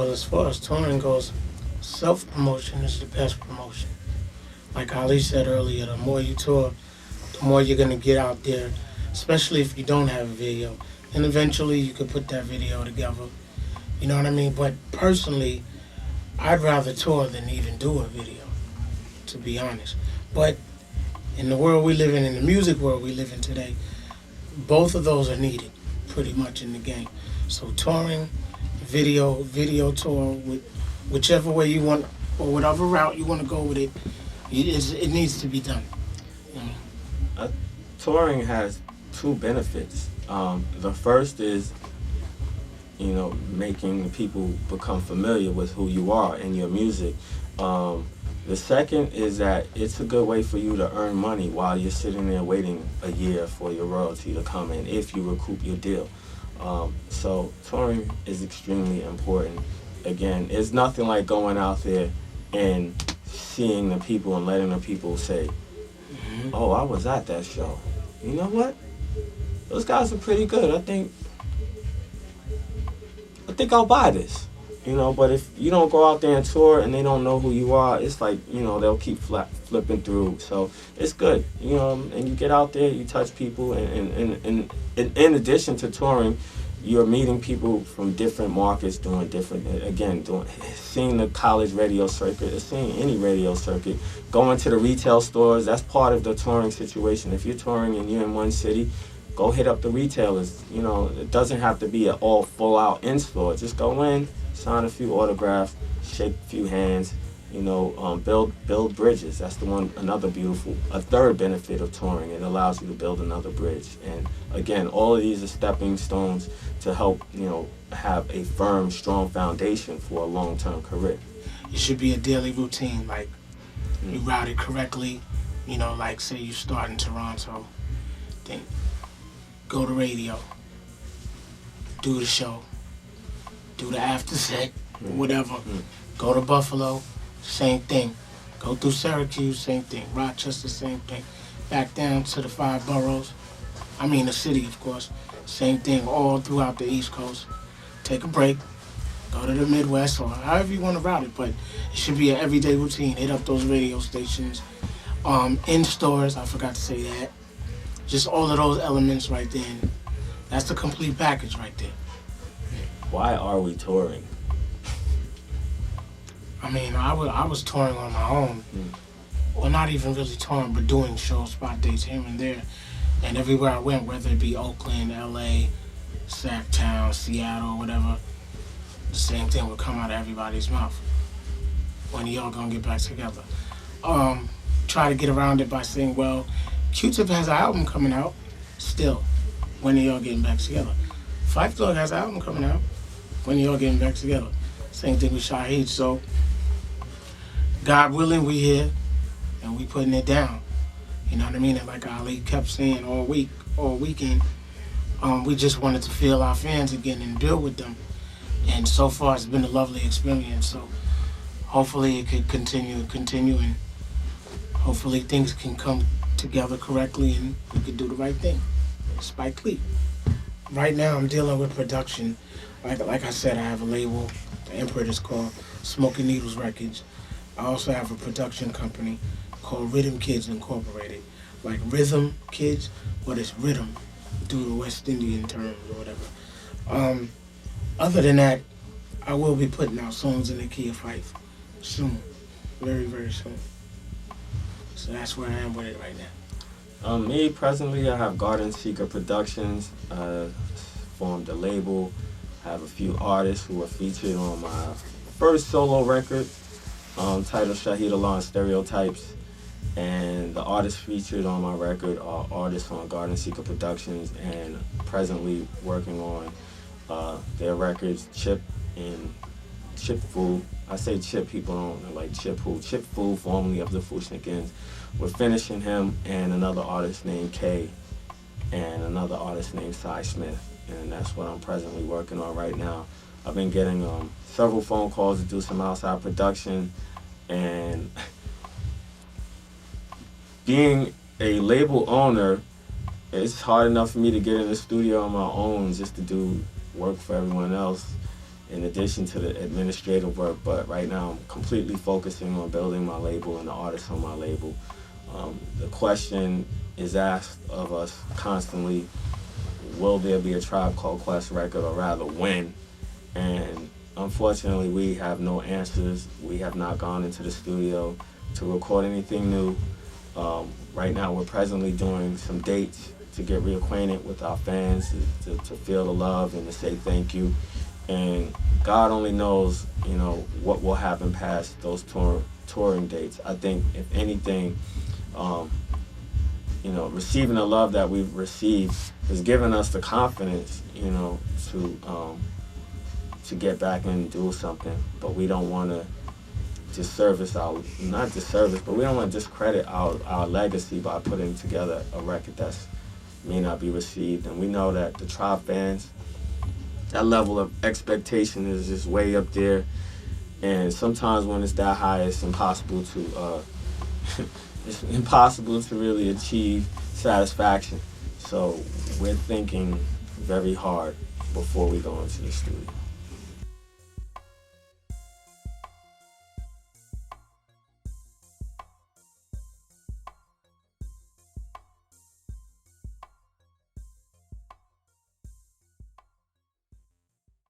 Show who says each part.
Speaker 1: Well, as far as touring goes, self-promotion is the best promotion. Like Ali said earlier, the more you tour, the more you're going to get out there, especially if you don't have a video. And eventually you could put that video together. You know what I mean? But personally, I'd rather tour than even do a video, to be honest. But in the world we live in the music world we live in today, both of those are needed pretty much in the game. So touring, video tour, with whichever way you want or whatever route you want to go with it, it needs to be done. You know?
Speaker 2: Touring has two benefits. The first is, making people become familiar with who you are and your music. The second is that it's a good way for you to earn money while you're sitting there waiting a year for your royalty to come in if you recoup your deal. So touring is extremely important. Again, it's nothing like going out there and seeing the people and letting the people say, oh, I was at that show. You know what? Those guys are pretty good. I think I'll buy this. But if you don't go out there and tour and they don't know who you are, it's like, they'll keep flipping through. So it's good, and you get out there, you touch people, and in addition to touring, you're meeting people from different markets doing seeing the college radio circuit, seeing any radio circuit, going to the retail stores. That's part of the touring situation. If you're touring and you're in one city, go hit up the retailers. It doesn't have to be an all full-out in-store. Just go in, sign a few autographs, shake a few hands, build bridges. That's a third benefit of touring. It allows you to build another bridge. And again, all of these are stepping stones to help, have a firm, strong foundation for a long-term career.
Speaker 1: It should be a daily routine, like you route it correctly, like say you start in Toronto, then go to radio, do the show, do the after set, whatever. Go to Buffalo, same thing. Go through Syracuse, same thing. Rochester, same thing. Back down to the 5 boroughs. The city, of course. Same thing all throughout the East Coast. Take a break, go to the Midwest, or however you want to route it, but it should be an everyday routine. Hit up those radio stations. In stores, I forgot to say that. Just all of those elements right there. That's the complete package right there.
Speaker 2: Why are we touring?
Speaker 1: I was touring on my own. Well, not even really touring, but doing show spot dates here and there. And everywhere I went, whether it be Oakland, LA, Sacktown, Seattle, whatever, the same thing would come out of everybody's mouth. When are y'all gonna get back together? Try to get around it by saying, well, Q-Tip has an album coming out still. When are y'all getting back together? Phife Dawg has an album coming out. When are y'all getting back together? Same thing with Shaheed. So, God willing, we here and we putting it down. You know what I mean? And like Ali kept saying all weekend, we just wanted to feel our fans again and build with them. And so far, it's been a lovely experience. So hopefully it could continue, and hopefully things can come together correctly and we could do the right thing. Spike Lee. Right now, I'm dealing with production. Like I said, I have a label. The Emperor is called Smoking Needles Records. I also have a production company called Rhythm Kids Incorporated. Like Rhythm Kids, but it's rhythm due to West Indian terms or whatever. Other than that, I will be putting out songs in the key of Phife soon. Very, very soon. So that's where I am with it right now.
Speaker 2: Me, presently, I have Garden Seeker Productions, formed a label. I have a few artists who are featured on my first solo record, titled Shaheed and Stereotypes. And the artists featured on my record are artists on Garden Seeker Productions and presently working on their records, Chip and Chip Fu. I say Chip, people don't know, like Chip who? Chip Fu, formerly of the Fushnikins. We're finishing him and another artist named Kay and another artist named Cy Smith. And that's what I'm presently working on right now. I've been getting several phone calls to do some outside production, and being a label owner, it's hard enough for me to get in the studio on my own just to do work for everyone else. in addition to the administrative work. But right now, I'm completely focusing on building my label and the artists on my label. The question is asked of us constantly, will there be a Tribe Called Quest record, or rather when? And unfortunately, we have no answers. We have not gone into the studio to record anything new. Right now, we're presently doing some dates to get reacquainted with our fans, to feel the love and to say thank you. And God only knows, you know, what will happen past those touring dates. I think, if anything, you know, receiving the love that we've received has given us the confidence, you know, to get back and do something. But we don't want to but we don't want to discredit our legacy by putting together a record that's may not be received. And we know that the Tribe fans, that level of expectation is just way up there. And sometimes when it's that high, it's impossible to really achieve satisfaction. So we're thinking very hard before we go into the studio.